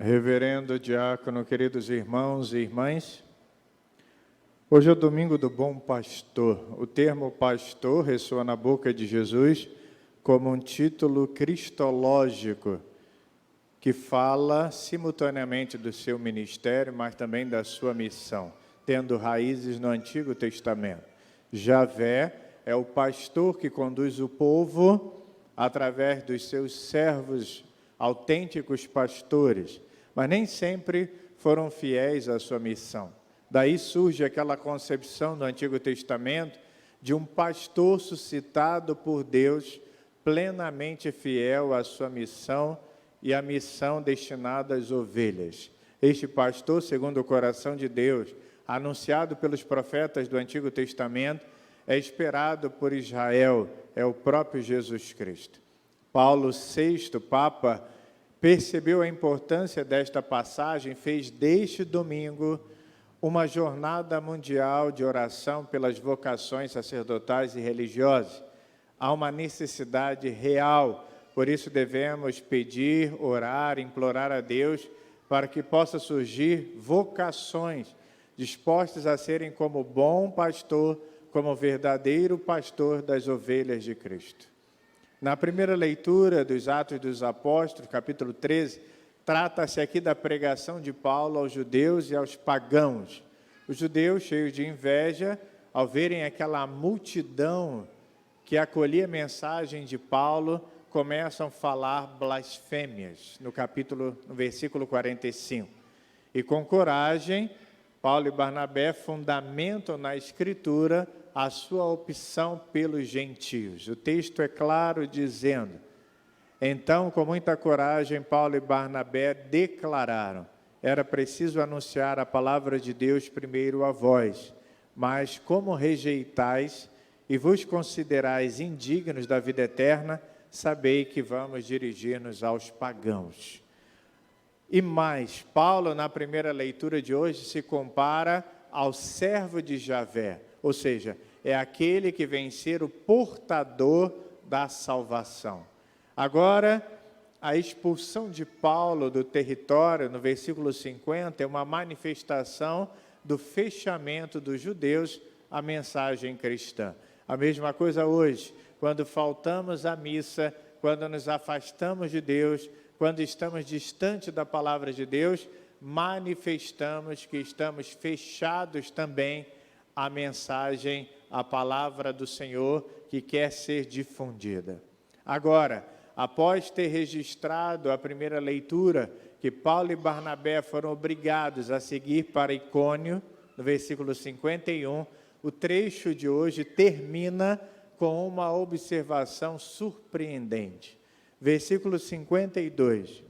Reverendo diácono, queridos irmãos e irmãs, hoje é o domingo do Bom Pastor. O termo pastor ressoa na boca de Jesus como um título cristológico que fala simultaneamente do seu ministério, mas também da sua missão, tendo raízes no Antigo Testamento. Javé é o pastor que conduz o povo através dos seus servos autênticos pastores, mas nem sempre foram fiéis à sua missão. Daí surge aquela concepção no Antigo Testamento de um pastor suscitado por Deus, plenamente fiel à sua missão e à missão destinada às ovelhas. Este pastor, segundo o coração de Deus, anunciado pelos profetas do Antigo Testamento, é esperado por Israel, é o próprio Jesus Cristo. Paulo VI, Papa, percebeu a importância desta passagem, fez deste domingo uma jornada mundial de oração pelas vocações sacerdotais e religiosas. Há uma necessidade real, por isso devemos pedir, orar, implorar a Deus para que possa surgir vocações dispostas a serem como bom pastor, como verdadeiro pastor das ovelhas de Cristo. Na primeira leitura dos Atos dos Apóstolos, capítulo 13, trata-se aqui da pregação de Paulo aos judeus e aos pagãos. Os judeus, cheios de inveja, ao verem aquela multidão que acolhia a mensagem de Paulo, começam a falar blasfêmias, no versículo 45. E com coragem, Paulo e Barnabé fundamentam na Escritura a sua opção pelos gentios. O texto é claro dizendo: então, com muita coragem, Paulo e Barnabé declararam: era preciso anunciar a palavra de Deus primeiro a vós, mas como rejeitais e vos considerais indignos da vida eterna, sabei que vamos dirigir-nos aos pagãos. E mais, Paulo, na primeira leitura de hoje, se compara ao servo de Javé, ou seja, é aquele que vem ser o portador da salvação. Agora, a expulsão de Paulo do território, no versículo 50, é uma manifestação do fechamento dos judeus à mensagem cristã. A mesma coisa hoje, quando faltamos à missa, quando nos afastamos de Deus, quando estamos distante da palavra de Deus, manifestamos que estamos fechados também à mensagem, à palavra do Senhor que quer ser difundida. Agora, após ter registrado a primeira leitura, que Paulo e Barnabé foram obrigados a seguir para Icônio, no versículo 51, o trecho de hoje termina com uma observação surpreendente. Versículo 52.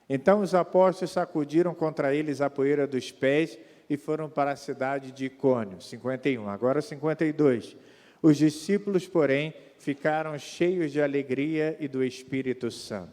Então os apóstolos sacudiram contra eles a poeira dos pés e foram para a cidade de Icônio. 51. Agora 52. Os discípulos, porém, ficaram cheios de alegria e do Espírito Santo.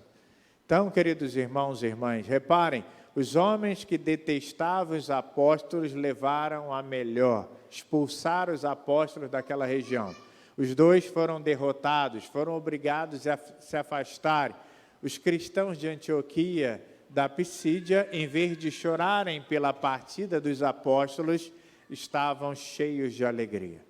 Então, queridos irmãos e irmãs, reparem, os homens que detestavam os apóstolos levaram a melhor, expulsaram os apóstolos daquela região. Os dois foram derrotados, foram obrigados a se afastarem. Os cristãos de Antioquia, da Pisídia, em vez de chorarem pela partida dos apóstolos, estavam cheios de alegria.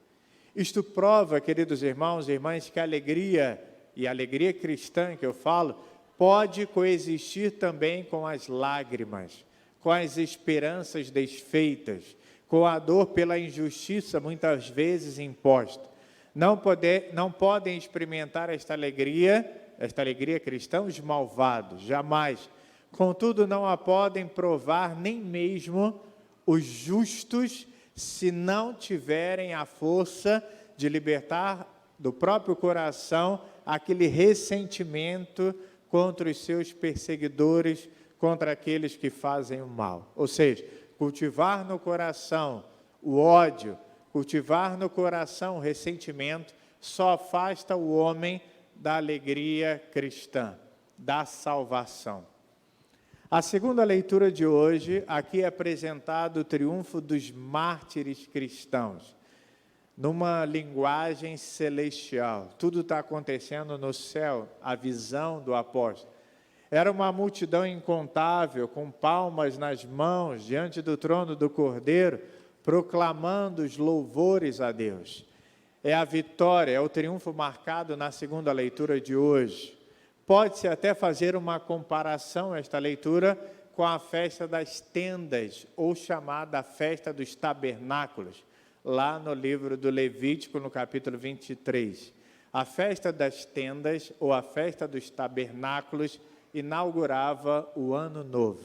Isto prova, queridos irmãos e irmãs, que a alegria, e a alegria cristã que eu falo, pode coexistir também com as lágrimas, com as esperanças desfeitas, com a dor pela injustiça muitas vezes imposta. Não podem experimentar esta alegria cristã, os malvados, jamais. Contudo, não a podem provar nem mesmo os justos, se não tiverem a força de libertar do próprio coração aquele ressentimento contra os seus perseguidores, contra aqueles que fazem o mal. Ou seja, cultivar no coração o ódio, cultivar no coração o ressentimento, só afasta o homem da alegria cristã, da salvação. A segunda leitura de hoje, aqui é apresentado o triunfo dos mártires cristãos, numa linguagem celestial. Tudo está acontecendo no céu, a visão do apóstolo. Era uma multidão incontável, com palmas nas mãos, diante do trono do Cordeiro, proclamando os louvores a Deus. É a vitória, é o triunfo marcado na segunda leitura de hoje. Pode-se até fazer uma comparação, esta leitura, com a festa das tendas, ou chamada festa dos tabernáculos, lá no livro do Levítico, no capítulo 23. A festa das tendas, ou a festa dos tabernáculos, inaugurava o ano novo.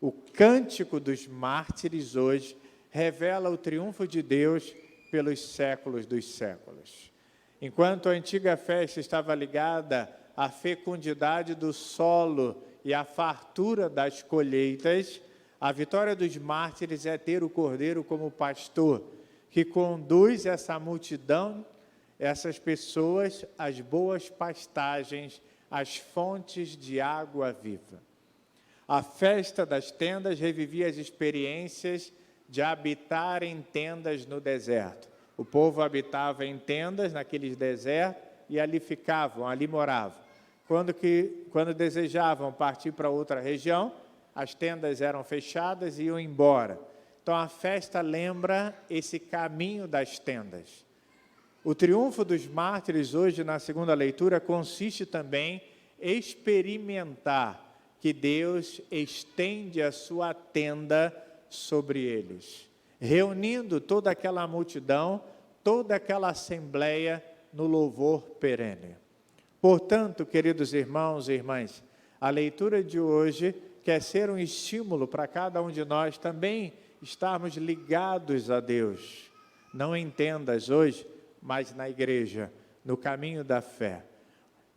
O cântico dos mártires hoje revela o triunfo de Deus pelos séculos dos séculos. Enquanto a antiga festa estava ligada à fecundidade do solo e à fartura das colheitas, a vitória dos mártires é ter o Cordeiro como pastor, que conduz essa multidão, essas pessoas, às boas pastagens, às fontes de água viva. A festa das tendas revivia as experiências de habitar em tendas no deserto. O povo habitava em tendas naqueles desertos e ali ficavam, ali moravam. Quando desejavam partir para outra região, as tendas eram fechadas e iam embora. Então a festa lembra esse caminho das tendas. O triunfo dos mártires hoje na segunda leitura consiste também em experimentar que Deus estende a sua tenda sobre eles, reunindo toda aquela multidão, toda aquela assembleia no louvor perene. Portanto, queridos irmãos e irmãs, a leitura de hoje quer ser um estímulo para cada um de nós também estarmos ligados a Deus, não em tendas hoje, mas na igreja, no caminho da fé.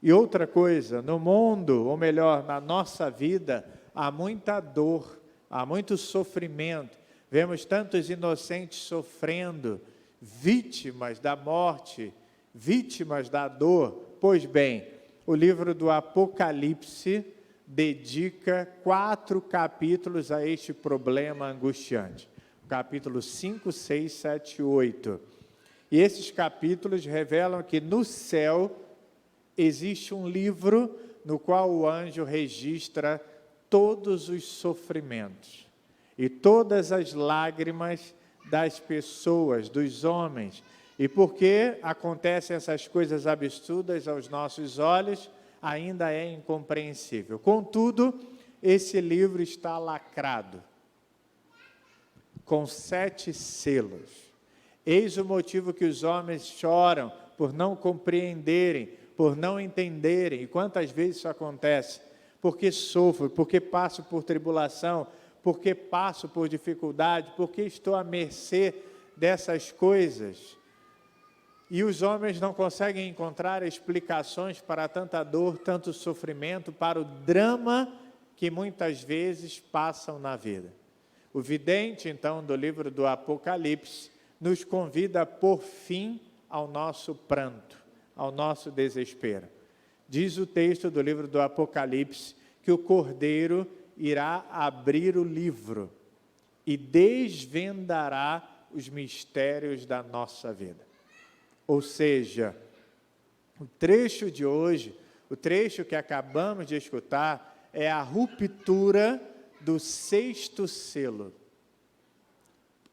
E outra coisa, no mundo, ou melhor, na nossa vida, há muita dor, há muito sofrimento. Vemos tantos inocentes sofrendo, vítimas da morte, vítimas da dor. Pois bem, o livro do Apocalipse dedica 4 capítulos a este problema angustiante. Capítulo 5, 6, 7 e 8. E esses capítulos revelam que no céu existe um livro no qual o anjo registra todos os sofrimentos e todas as lágrimas das pessoas, dos homens. E porque acontecem essas coisas absurdas aos nossos olhos, ainda é incompreensível. Contudo, esse livro está lacrado com 7 selos. Eis o motivo que os homens choram por não compreenderem, por não entenderem. E quantas vezes isso acontece? Porque sofro, porque passo por tribulação, porque passo por dificuldade, porque estou à mercê dessas coisas. E os homens não conseguem encontrar explicações para tanta dor, tanto sofrimento, para o drama que muitas vezes passam na vida. O vidente, então, do livro do Apocalipse, nos convida a pôr fim ao nosso pranto, ao nosso desespero. Diz o texto do livro do Apocalipse que o Cordeiro irá abrir o livro e desvendará os mistérios da nossa vida. Ou seja, o trecho de hoje, o trecho que acabamos de escutar, é a ruptura do 6º selo.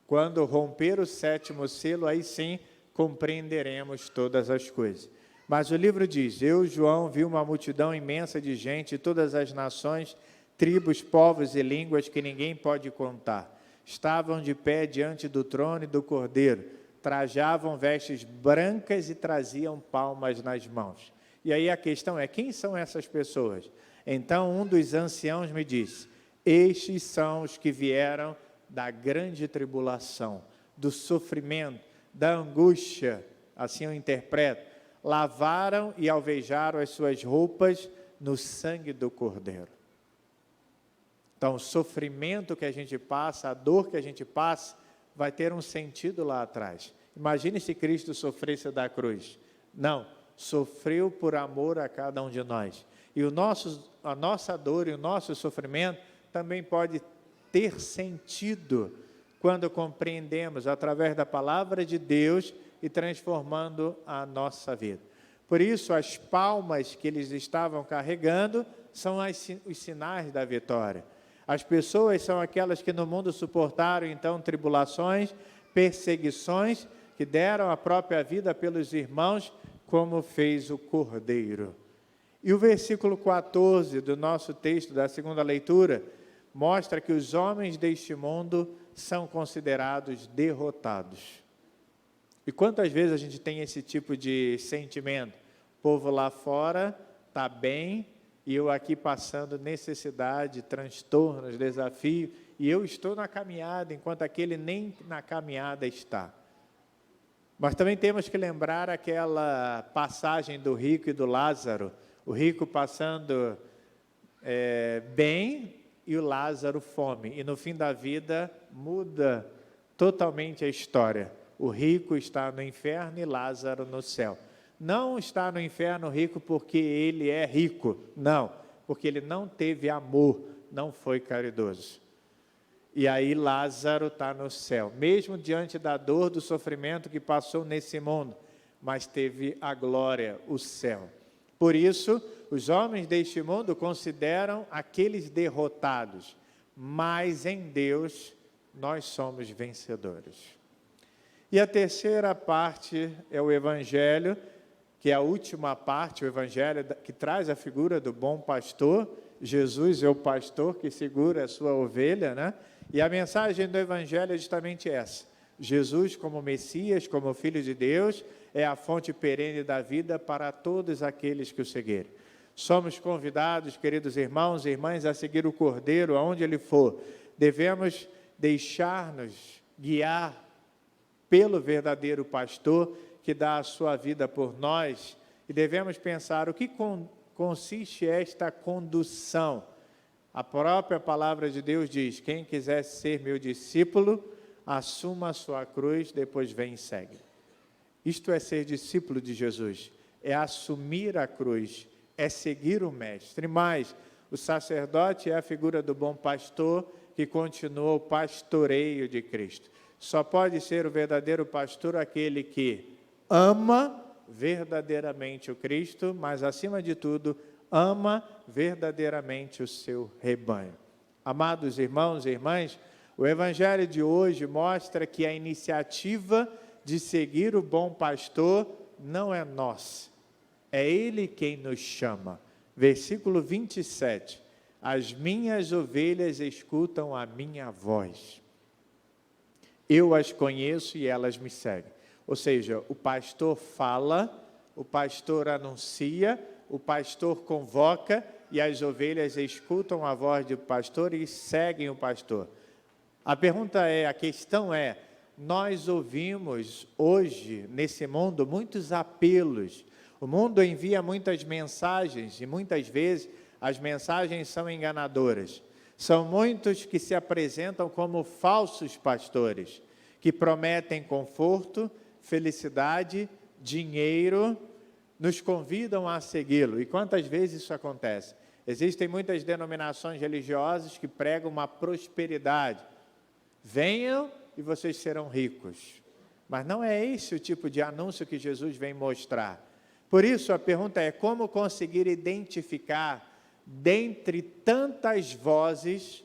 Quando romper o 7º selo, aí sim compreenderemos todas as coisas. Mas o livro diz: eu, João, vi uma multidão imensa de gente de todas as nações, tribos, povos e línguas que ninguém pode contar. Estavam de pé diante do trono e do Cordeiro, trajavam vestes brancas e traziam palmas nas mãos. E aí a questão é: quem são essas pessoas? Então um dos anciãos me disse: estes são os que vieram da grande tribulação, do sofrimento, da angústia, assim eu interpreto. Lavaram e alvejaram as suas roupas no sangue do Cordeiro. Então, o sofrimento que a gente passa, a dor que a gente passa, vai ter um sentido lá atrás. Imagine se Cristo sofresse da cruz. Não, sofreu por amor a cada um de nós. E a nossa dor e o nosso sofrimento também pode ter sentido quando compreendemos através da palavra de Deus e transformando a nossa vida. Por isso, as palmas que eles estavam carregando são os sinais da vitória. As pessoas são aquelas que no mundo suportaram, então, tribulações, perseguições, que deram a própria vida pelos irmãos, como fez o Cordeiro. E o versículo 14 do nosso texto, da segunda leitura, mostra que os homens deste mundo são considerados derrotados. E quantas vezes a gente tem esse tipo de sentimento? O povo lá fora está bem, e eu aqui passando necessidade, transtornos, desafios, e eu estou na caminhada, enquanto aquele nem na caminhada está. Mas também temos que lembrar aquela passagem do rico e do Lázaro, o rico passando bem e o Lázaro fome, e no fim da vida muda totalmente a história. O rico está no inferno e Lázaro no céu. Não está no inferno rico porque ele é rico, não, porque ele não teve amor, não foi caridoso. E aí Lázaro está no céu, mesmo diante da dor, do sofrimento que passou nesse mundo, mas teve a glória, o céu. Por isso, os homens deste mundo consideram aqueles derrotados, mas em Deus nós somos vencedores. E a terceira parte é o Evangelho, que é a última parte, o Evangelho que traz a figura do bom pastor. Jesus é o pastor que segura a sua ovelha, né? E a mensagem do Evangelho é justamente essa: Jesus como Messias, como Filho de Deus, é a fonte perene da vida para todos aqueles que o seguirem. Somos convidados, queridos irmãos e irmãs, a seguir o Cordeiro aonde ele for. Devemos deixar-nos guiar pelo verdadeiro pastor que dá a sua vida por nós, e devemos pensar o que consiste esta condução. A própria palavra de Deus diz: quem quiser ser meu discípulo, assuma a sua cruz, depois vem e segue. Isto é ser discípulo de Jesus, é assumir a cruz, é seguir o Mestre. Mas o sacerdote é a figura do bom pastor que continua o pastoreio de Cristo. Só pode ser o verdadeiro pastor aquele que ama verdadeiramente o Cristo, mas acima de tudo, ama verdadeiramente o seu rebanho. Amados irmãos e irmãs, o Evangelho de hoje mostra que a iniciativa de seguir o bom pastor não é nossa, é Ele quem nos chama. Versículo 27, as minhas ovelhas escutam a minha voz. Eu as conheço e elas me seguem. Ou seja, o pastor fala, o pastor anuncia, o pastor convoca e as ovelhas escutam a voz do pastor e seguem o pastor. A questão é, nós ouvimos hoje, nesse mundo, muitos apelos. O mundo envia muitas mensagens e muitas vezes as mensagens são enganadoras. São muitos que se apresentam como falsos pastores, que prometem conforto, felicidade, dinheiro, nos convidam a segui-lo. E quantas vezes isso acontece? Existem muitas denominações religiosas que pregam uma prosperidade. Venham e vocês serão ricos. Mas não é esse o tipo de anúncio que Jesus vem mostrar. Por isso a pergunta é: como conseguir identificar dentre tantas vozes,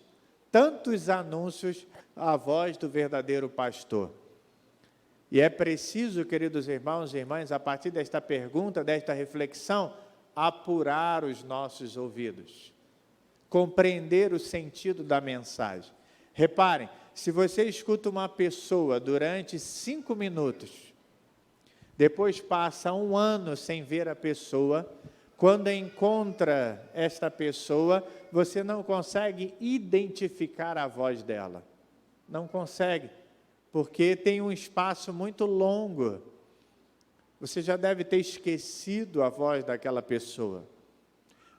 tantos anúncios, a voz do verdadeiro pastor? E é preciso, queridos irmãos e irmãs, a partir desta pergunta, desta reflexão, apurar os nossos ouvidos, compreender o sentido da mensagem. Reparem, se você escuta uma pessoa durante 5 minutos, depois passa 1 ano sem ver a pessoa, quando encontra esta pessoa, você não consegue identificar a voz dela. Não consegue. Porque tem um espaço muito longo. Você já deve ter esquecido a voz daquela pessoa.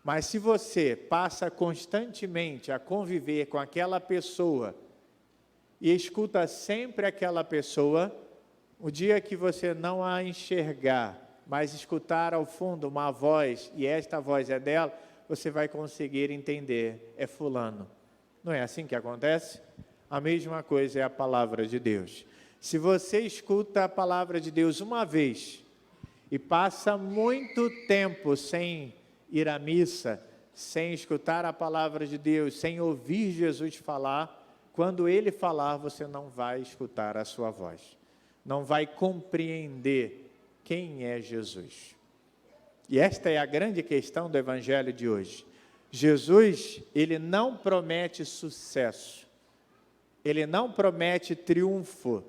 Mas se você passa constantemente a conviver com aquela pessoa e escuta sempre aquela pessoa, o dia que você não a enxergar, mas escutar ao fundo uma voz, e esta voz é dela, você vai conseguir entender, é fulano. Não é assim que acontece? A mesma coisa é a palavra de Deus. Se você escuta a palavra de Deus uma vez e passa muito tempo sem ir à missa, sem escutar a palavra de Deus, sem ouvir Jesus falar, quando Ele falar, você não vai escutar a sua voz, não vai compreender quem é Jesus. E esta é a grande questão do Evangelho de hoje. Jesus, Ele não promete sucesso, Ele não promete triunfo,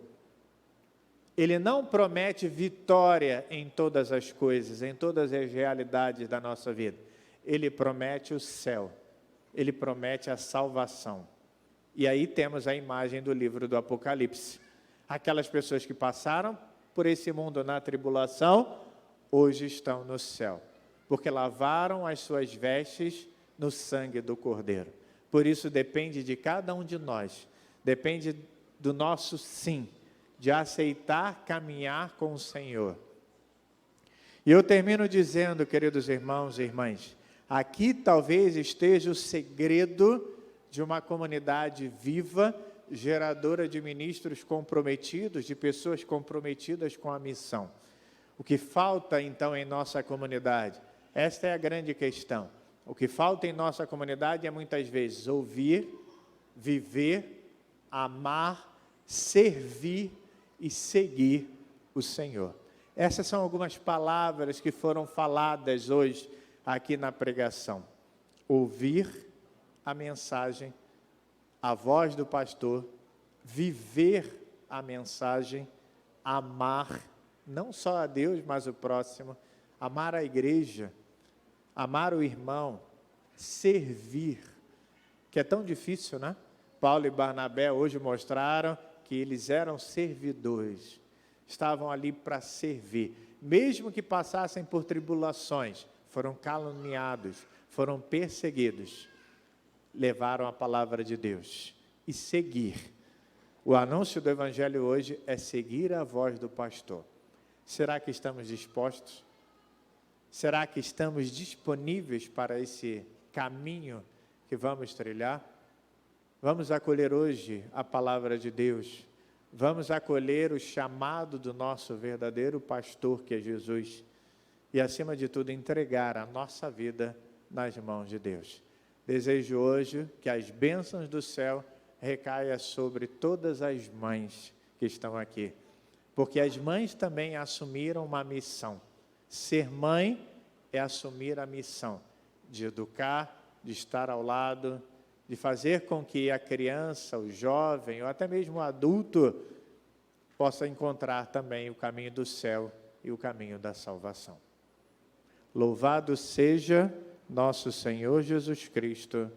Ele não promete vitória em todas as coisas, em todas as realidades da nossa vida. Ele promete o céu, Ele promete a salvação. E aí temos a imagem do livro do Apocalipse. Aquelas pessoas que passaram por esse mundo na tribulação, hoje estão no céu, porque lavaram as suas vestes no sangue do Cordeiro. Por isso depende de cada um de nós, depende do nosso sim, de aceitar caminhar com o Senhor. E eu termino dizendo, queridos irmãos e irmãs, aqui talvez esteja o segredo de uma comunidade viva, geradora de ministros comprometidos, de pessoas comprometidas com a missão. O que falta então em nossa comunidade? Esta é a grande questão. O que falta em nossa comunidade é muitas vezes ouvir, viver, amar, servir e seguir o Senhor. Essas são algumas palavras que foram faladas hoje aqui na pregação. Ouvir a mensagem, a voz do pastor, viver a mensagem, amar não só a Deus, mas o próximo, amar a igreja, amar o irmão, servir, que é tão difícil, né? Paulo e Barnabé hoje mostraram que eles eram servidores, estavam ali para servir, mesmo que passassem por tribulações, foram caluniados, foram perseguidos, levaram a palavra de Deus e seguir. O anúncio do Evangelho hoje é seguir a voz do pastor. Será que estamos dispostos? Será que estamos disponíveis para esse caminho que vamos trilhar? Vamos acolher hoje a palavra de Deus. Vamos acolher o chamado do nosso verdadeiro pastor, que é Jesus. E, acima de tudo, entregar a nossa vida nas mãos de Deus. Desejo hoje que as bênçãos do céu recaiam sobre todas as mães que estão aqui. Porque as mães também assumiram uma missão. Ser mãe é assumir a missão de educar, de estar ao lado, de fazer com que a criança, o jovem ou até mesmo o adulto possa encontrar também o caminho do céu e o caminho da salvação. Louvado seja nosso Senhor Jesus Cristo.